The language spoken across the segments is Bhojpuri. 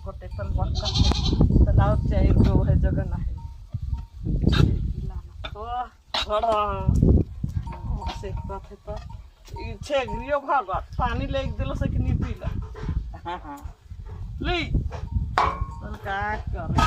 गोटे तल बड़का तालाब चाहे गो है जगह ना है बड़ा से बात है तो इच्छे ग्रियो भागत पानी ले दिलो से कि नहीं पीला हां हां ली सरकार करे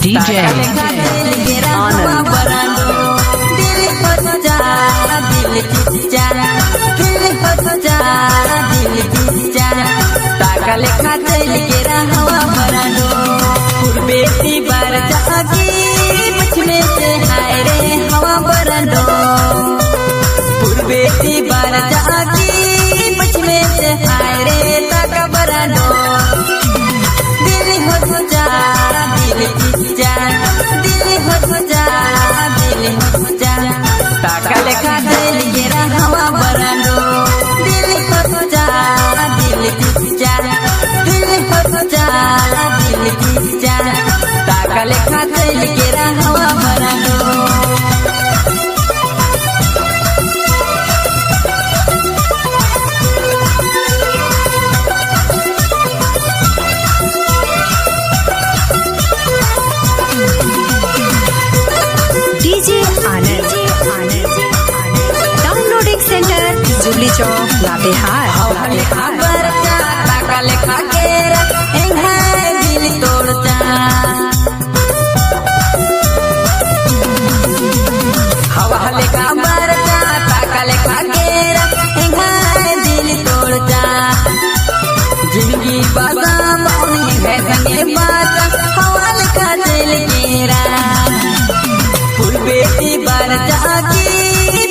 DJ लेखा चल के रहवा बरानो बेटी बार जागी बचने से हाय रे हवा बरानो बेटी बार जागी बचने से हाय रे ताका बरानो दिल हो जा दिल की जा दिल हो जा दिल हो जा ताका लेखा चल के रहवा बरानो दिल हो जा दिल की जा दिल की जा ताका लेखा चल के रहवा बरानो DJ आनंद डाउनलोडिंग सेंटर जुबली चौक लातेहार ताका लेखा के दिल तोड़ता हवा लेखा बरता ताका लेखा के बादाम और है संगे बाजा हवाल का दिल केरा फूल बेटी बार जाकी